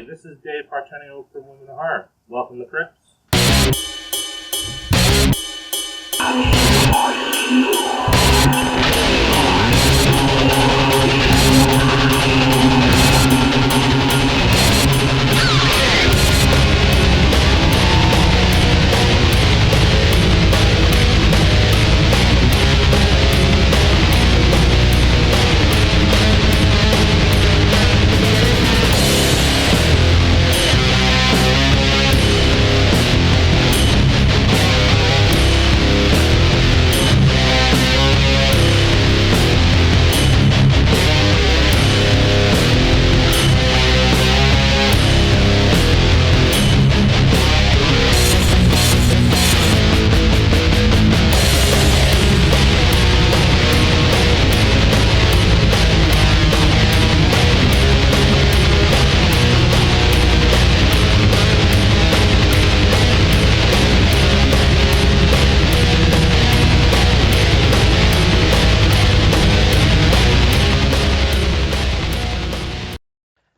this is David Partenio from Women in Horror. Welcome to Crypts.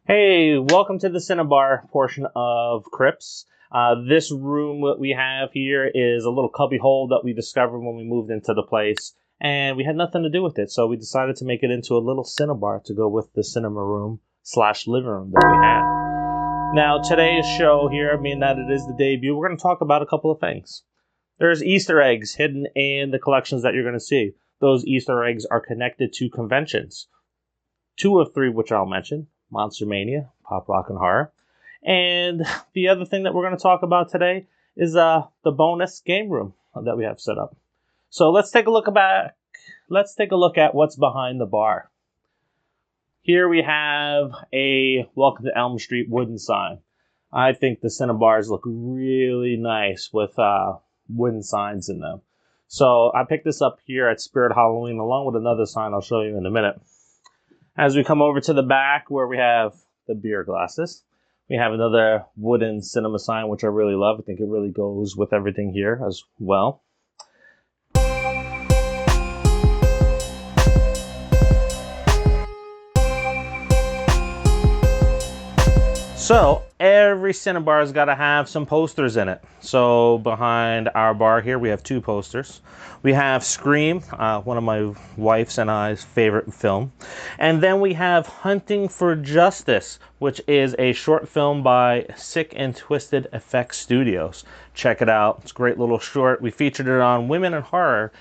Hey, welcome to the Cinebar portion of Crypts. This room that we have here is a little cubby hole that we discovered when we moved into the place, and we had nothing to do with it, so we decided to make it into a little Cinebar to go with the cinema room / living room that we have. Now, today's show here, being that it is the debut, we're going to talk about a couple of things. There's Easter eggs hidden in the collections that you're going to see. Those Easter eggs are connected to conventions. 2 of 3, which I'll mention. Monster Mania, Pop Rock and Horror. And the other thing that we're going to talk about today is the bonus game room that we have set up. So let's take a look at what's behind the bar. Here we have a Welcome to Elm Street wooden sign. I think the Cinebars look really nice with wooden signs in them. So I picked this up here at Spirit Halloween along with another sign I'll show you in a minute. As we come over to the back where we have the beer glasses, we have another wooden cinema sign, which I really love. I think it really goes with everything here as well. So every Cinebar's got to have some posters in it. So behind our bar here, we have 2 posters. We have Scream, one of my wife's and I's favorite film. And then we have Hunting for Justice, which is a short film by Sick and Twisted Effects Studios. Check it out. It's a great little short. We featured it on Women in Horror.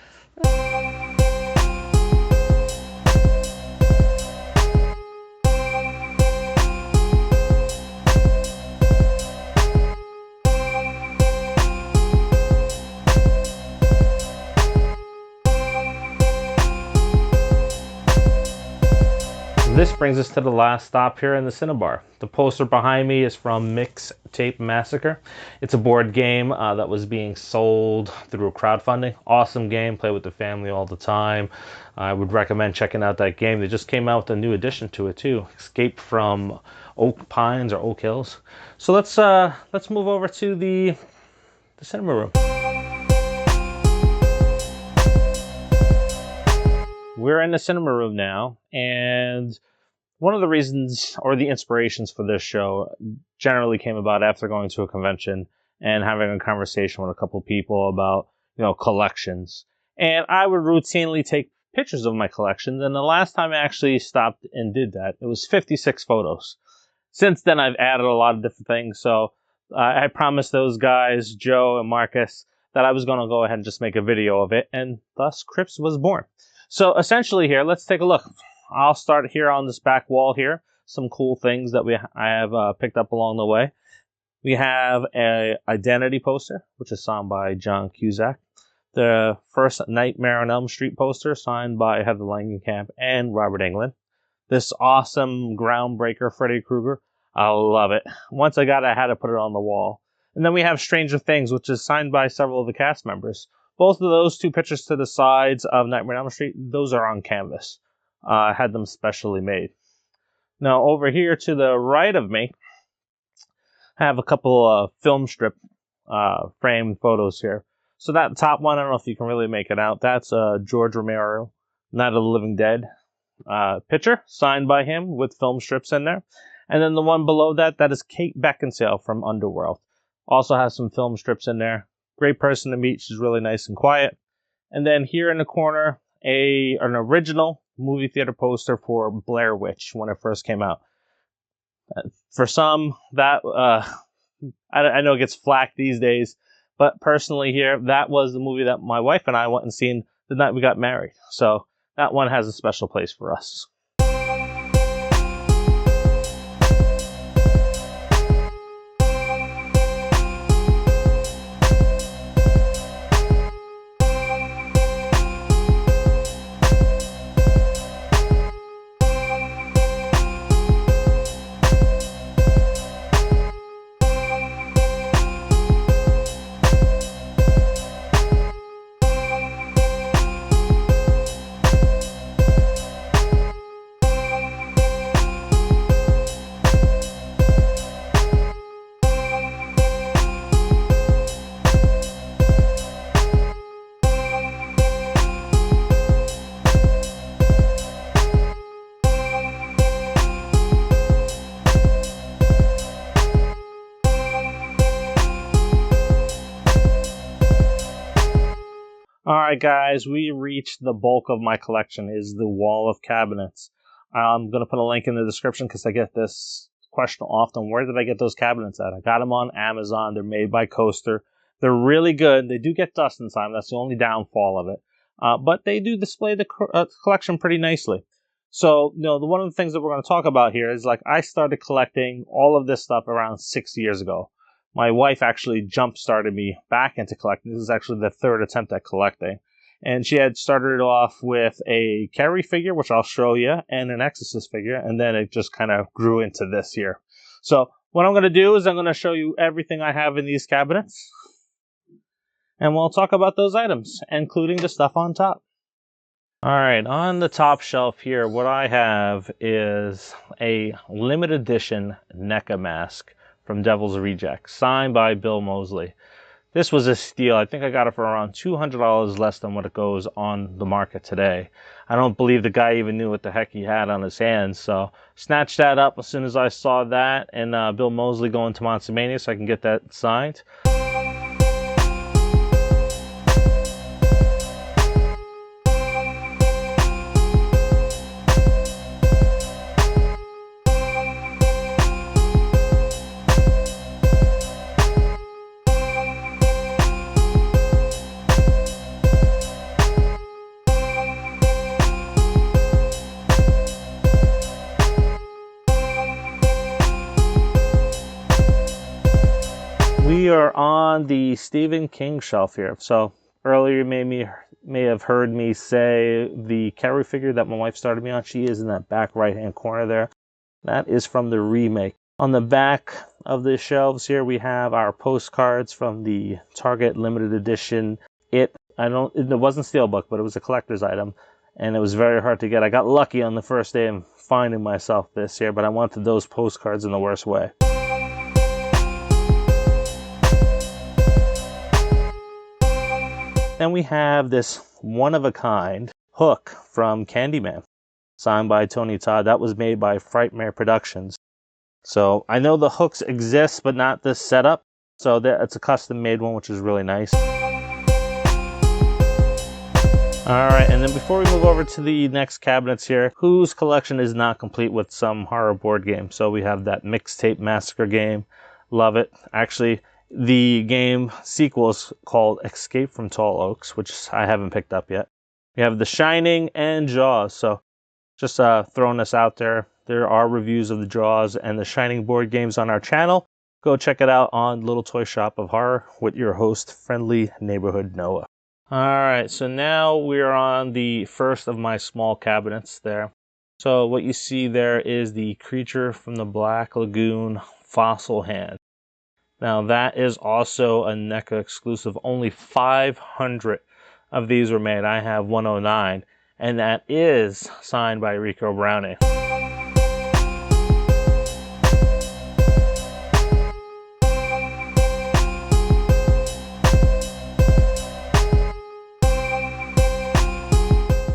This brings us to the last stop here in the Cinebar. The poster behind me is from Mixtape Massacre. It's a board game that was being sold through crowdfunding. Awesome game, play with the family all the time. I would recommend checking out that game. They just came out with a new addition to it too, Escape from Oak Pines or Oak Hills. So let's move over to the cinema room. We're in the cinema room now, and one of the reasons or the inspirations for this show generally came about after going to a convention and having a conversation with a couple people about, collections. And I would routinely take pictures of my collections, and the last time I actually stopped and did that, it was 56 photos. Since then, I've added a lot of different things, so I promised those guys, Joe and Marcus, that I was going to go ahead and just make a video of it, and thus Crypts was born. So essentially here, let's take a look. I'll start here on this back wall here. Some cool things that I have picked up along the way. We have a Identity poster, which is signed by John Cusack. The first Nightmare on Elm Street poster, signed by Heather Langenkamp and Robert Englund. This awesome groundbreaker Freddy Krueger. I love it. Once I got it, I had to put it on the wall. And then we have Stranger Things, which is signed by several of the cast members. Both of those 2 pictures to the sides of Nightmare on Elm Street, those are on canvas. I had them specially made. Now, over here to the right of me, I have a couple of film strip framed photos here. So that top one, I don't know if you can really make it out. That's George Romero, Night of the Living Dead picture, signed by him with film strips in there. And then the one below that, that is Kate Beckinsale from Underworld. Also has some film strips in there. Great person to meet. She's really nice and quiet. And then here in the corner, an original movie theater poster for Blair Witch when it first came out. For some, that I know it gets flack these days, but personally here, that was the movie that my wife and I went and seen the night we got married. So that one has a special place for us. Alright guys, we reached the bulk of my collection, is the wall of cabinets. I'm going to put a link in the description because I get this question often. Where did I get those cabinets at? I got them on Amazon. They're made by Coaster. They're really good. They do get dust inside. That's the only downfall of it. But they do display the collection pretty nicely. So, one of the things that we're going to talk about here is I started collecting all of this stuff around 6 years ago. My wife actually jump-started me back into collecting. This is actually the third attempt at collecting. And she had started off with a Carrie figure, which I'll show you, and an Exorcist figure, and then it just kind of grew into this here. So what I'm going to do is I'm going to show you everything I have in these cabinets, and we'll talk about those items, including the stuff on top. Alright, on the top shelf here, what I have is a limited edition Neca mask from Devil's Rejects, signed by Bill Moseley. This was a steal. I think I got it for around $200 less than what it goes on the market today. I don't believe the guy even knew what the heck he had on his hands, so snatched that up as soon as I saw that, and Bill Moseley going to Monster Mania so I can get that signed. We are on the Stephen King shelf here. So earlier you may have heard me say the Carrie figure that my wife started me on. She is in that back right hand corner there. That is from the remake. On the back of the shelves here we have our postcards from the Target limited edition. It wasn't Steelbook, but it was a collector's item, and it was very hard to get. I got lucky on the first day of finding myself this here, but I wanted those postcards in the worst way. Then we have this one-of-a-kind hook from Candyman, signed by Tony Todd. That was made by Frightmare Productions. So I know the hooks exist, but not this setup. So it's a custom-made one, which is really nice. Alright, and then before we move over to the next cabinets here, whose collection is not complete with some horror board game? So we have that Mixtape Massacre game. Love it. Actually, the game sequel is called Escape from Tall Oaks, which I haven't picked up yet. We have The Shining and Jaws. So just throwing this out there. There are reviews of the Jaws and The Shining board games on our channel. Go check it out on Little Toy Shop of Horror with your host, Friendly Neighborhood Noah. Alright, so now we're on the first of my small cabinets there. So what you see there is the Creature from the Black Lagoon fossil hand. Now that is also a NECA exclusive. Only 500 of these were made. I have 109, and that is signed by Rico Browning.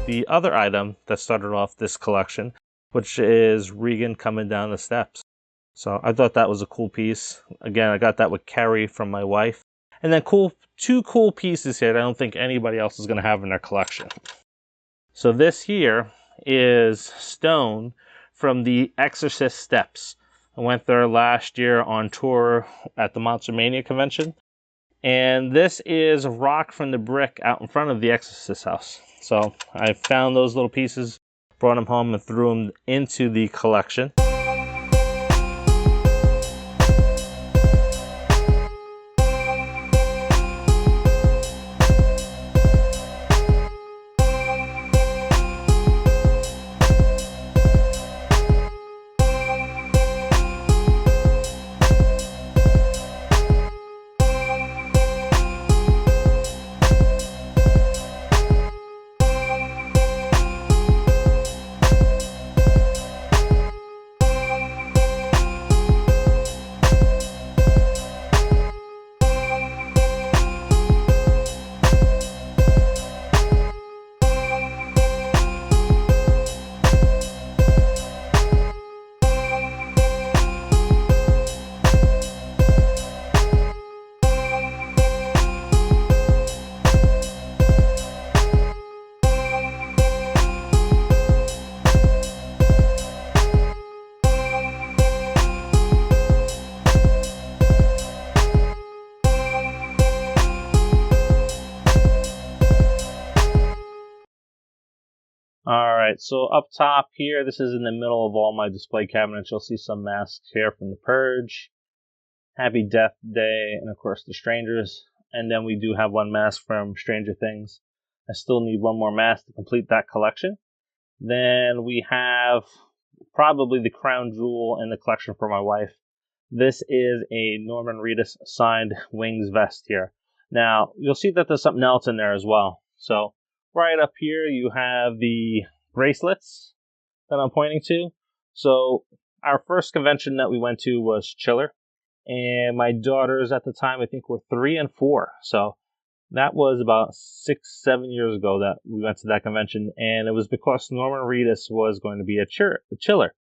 The other item that started off this collection, which is Regan coming down the steps. So I thought that was a cool piece. Again, I got that with Carrie from my wife. And then two cool pieces here that I don't think anybody else is going to have in their collection. So this here is stone from the Exorcist Steps. I went there last year on tour at the Monster Mania convention. And this is rock from the brick out in front of the Exorcist house. So I found those little pieces, brought them home, and threw them into the collection. Alright, so up top here, this is in the middle of all my display cabinets. You'll see some masks here from The Purge, Happy Death Day, and of course The Strangers. And then we do have one mask from Stranger Things. I still need one more mask to complete that collection. Then we have probably the crown jewel in the collection for my wife. This is a Norman Reedus signed Wings vest here. Now, you'll see that there's something else in there as well. So, right up here, you have the bracelets that I'm pointing to. So, our first convention that we went to was Chiller. And my daughters at the time, I think, were 3 and 4. So, that was about 6-7 years ago that we went to that convention. And it was because Norman Reedus was going to be a Chiller.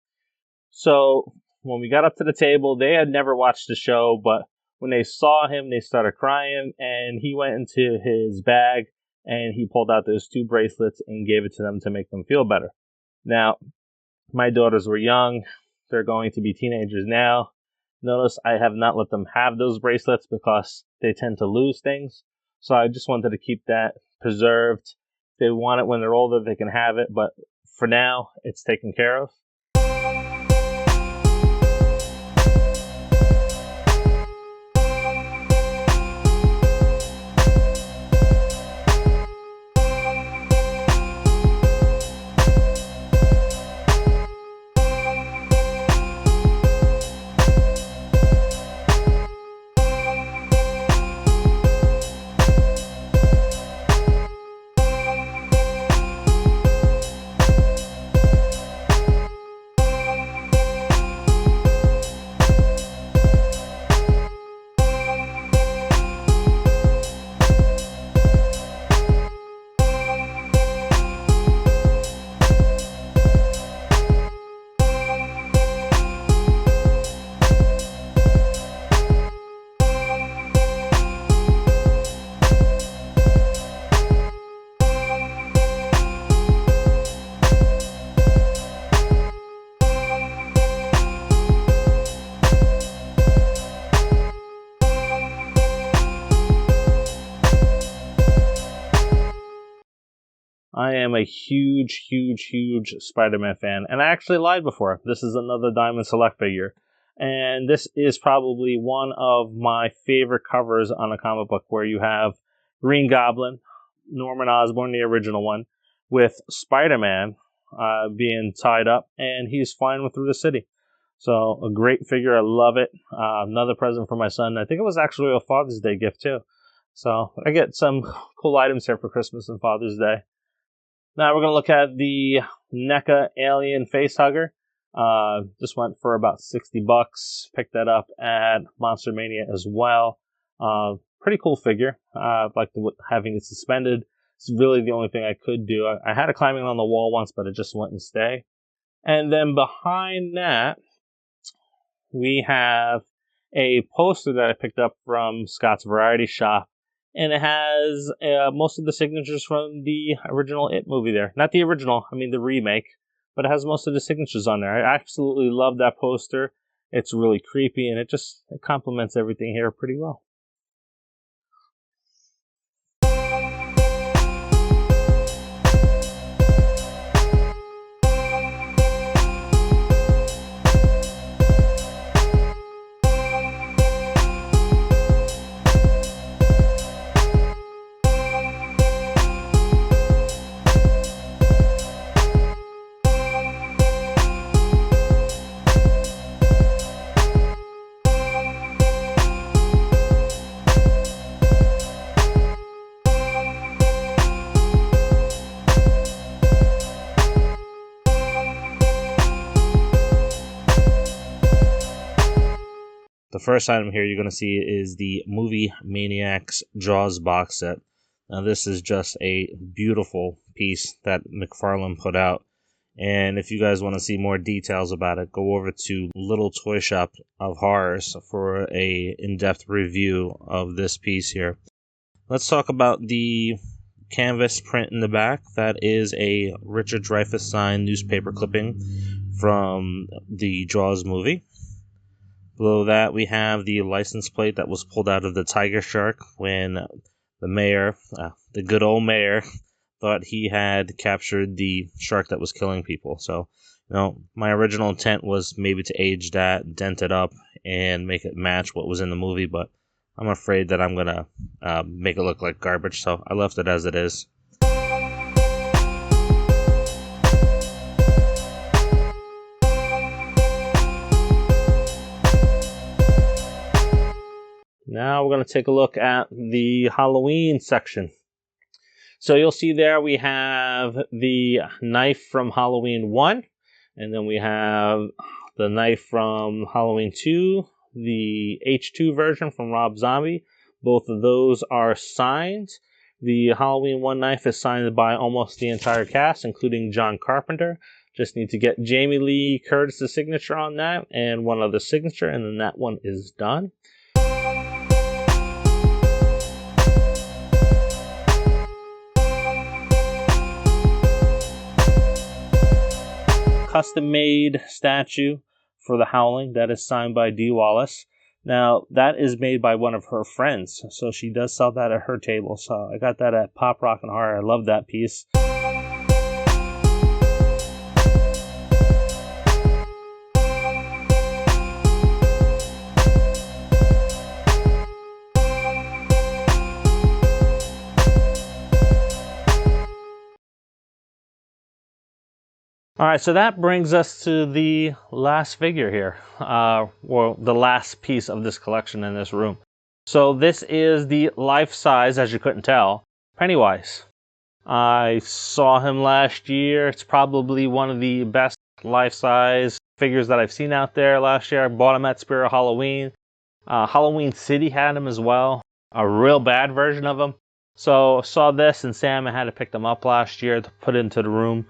So, when we got up to the table, they had never watched the show, but when they saw him, they started crying, and he went into his bag, and he pulled out those 2 bracelets and gave it to them to make them feel better. Now, my daughters were young. They're going to be teenagers now. Notice I have not let them have those bracelets because they tend to lose things. So I just wanted to keep that preserved. If they want it when they're older, they can have it, but for now, it's taken care of. I am a huge Spider-Man fan, and I actually lied before. This is another Diamond Select figure, and this is probably one of my favorite covers on a comic book where you have Green Goblin, Norman Osborn, the original one, with Spider-Man being tied up, and he's flying through the city. So, a great figure. I love it. Another present for my son. I think it was actually a Father's Day gift, too. So, I get some cool items here for Christmas and Father's Day. Now we're going to look at the Neca Alien Facehugger. This went for about $60. Picked that up at Monster Mania as well. Pretty cool figure. I like having it suspended. It's really the only thing I could do. I had it climbing on the wall once, but it just wouldn't stay. And then behind that, we have a poster that I picked up from Scott's Variety Shop, and it has most of the signatures from the original It movie there. Not the original, I mean the remake, but it has most of the signatures on there. I absolutely love that poster. It's really creepy, and it complements everything here pretty well. The first item here you're going to see is the Movie Maniacs Jaws box set. Now this is just a beautiful piece that McFarlane put out. And if you guys want to see more details about it, go over to Little Toy Shop of Horrors for a in-depth review of this piece here. Let's talk about the canvas print in the back. That is a Richard Dreyfuss signed newspaper clipping from the Jaws movie. Below that, we have the license plate that was pulled out of the Tiger Shark when the mayor, the good old mayor, thought he had captured the shark that was killing people. So, my original intent was maybe to age that, dent it up, and make it match what was in the movie, but I'm afraid that I'm going to make it look like garbage, so I left it as it is. Now we're going to take a look at the Halloween section. So you'll see there we have the knife from Halloween 1, and then we have the knife from Halloween 2, the H2 version from Rob Zombie. Both of those are signed. The Halloween 1 knife is signed by almost the entire cast, including John Carpenter. Just need to get Jamie Lee Curtis's signature on that and one other signature, and then that one is done. Custom-made statue for the Howling that is signed by Dee Wallace. Now, that is made by one of her friends, so she does sell that at her table. So I got that at Pop Rock and Horror. I love that piece. All right, so that brings us to the last figure here, or the last piece of this collection in this room. So this is the life-size, as you couldn't tell, Pennywise. I saw him last year. It's probably one of the best life-size figures that I've seen out there last year. I bought him at Spirit Halloween. Halloween City had him as well, a real bad version of him. So saw this, and Sam had to pick them up last year to put into the room.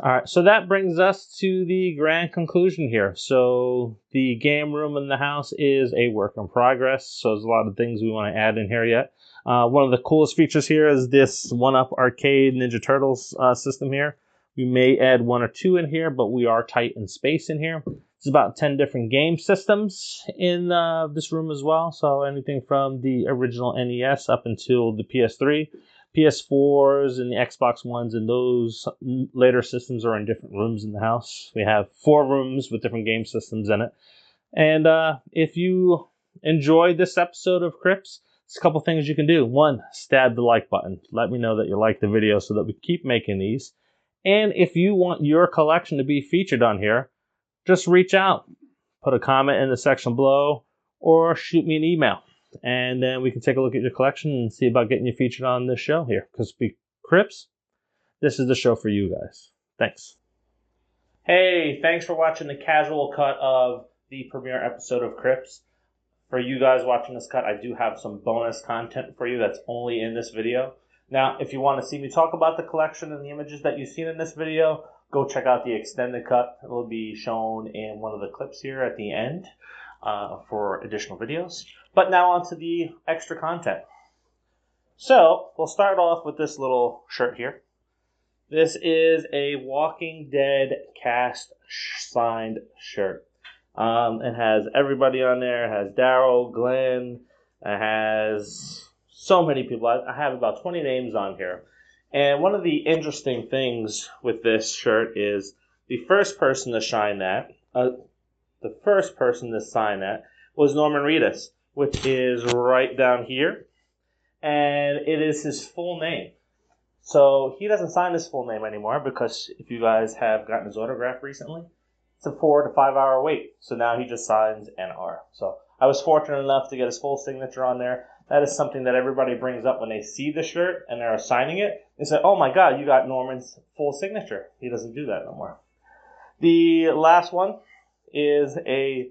All right, so that brings us to the grand conclusion here. So the game room in the house is a work in progress, so there's a lot of things we want to add in here yet. One of the coolest features here is this 1-Up Arcade Ninja Turtles system here. We may add 1 or 2 in here, but we are tight in space in here. There's about 10 different game systems in this room as well, so anything from the original NES up until the PS3. PS4s and the Xbox Ones, and those later systems are in different rooms in the house. We have 4 rooms with different game systems in it. And if you enjoyed this episode of Crypts, there's a couple things you can do. 1, stab the like button. Let me know that you like the video so that we keep making these. And if you want your collection to be featured on here, just reach out. Put a comment in the section below or shoot me an email. And then we can take a look at your collection and see about getting you featured on this show here. Because Crypts, this is the show for you guys. Thanks. Hey, thanks for watching the casual cut of the premiere episode of Crypts. For you guys watching this cut, I do have some bonus content for you that's only in this video. Now, if you want to see me talk about the collection and the images that you've seen in this video, go check out the extended cut. It will be shown in one of the clips here at the end for additional videos. But now on to the extra content. So, we'll start off with this little shirt here. This is a Walking Dead cast signed shirt. It has everybody on there. It has Daryl, Glenn. It has so many people. I have about 20 names on here. And one of the interesting things with this shirt is the first person to sign that was Norman Reedus, which is right down here. And it is his full name. So he doesn't sign his full name anymore because if you guys have gotten his autograph recently, it's a 4 to 5 hour wait. So now he just signs NR. So I was fortunate enough to get his full signature on there. That is something that everybody brings up when they see the shirt and they're signing it. They say, oh my God, you got Norman's full signature. He doesn't do that no more. The last one is a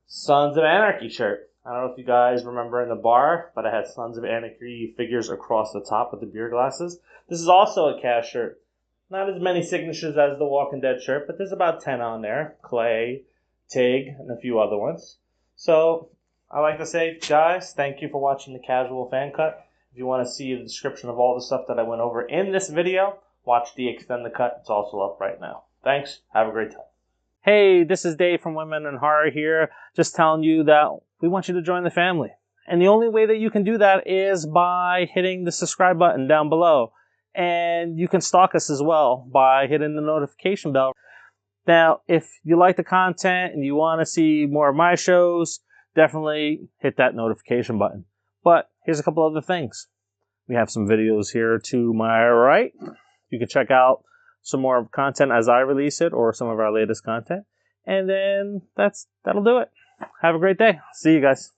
Sons of Anarchy shirt. I don't know if you guys remember in the bar, but I had Sons of Anarchy figures across the top with the beer glasses. This is also a cast shirt. Not as many signatures as the Walking Dead shirt, but there's about 10 on there. Clay, Tig, and a few other ones. So I like to say, guys, thank you for watching the Casual Fan Cut. If you want to see the description of all the stuff that I went over in this video, watch the Extended Cut. It's also up right now. Thanks. Have a great time. Hey, this is Dave from Women in Horror here, just telling you that we want you to join the family. And the only way that you can do that is by hitting the subscribe button down below. And you can stalk us as well by hitting the notification bell. Now, if you like the content and you want to see more of my shows, definitely hit that notification button. But here's a couple other things. We have some videos here to my right. You can check out some more content as I release it or some of our latest content. And then that'll do it. Have a great day. See you guys.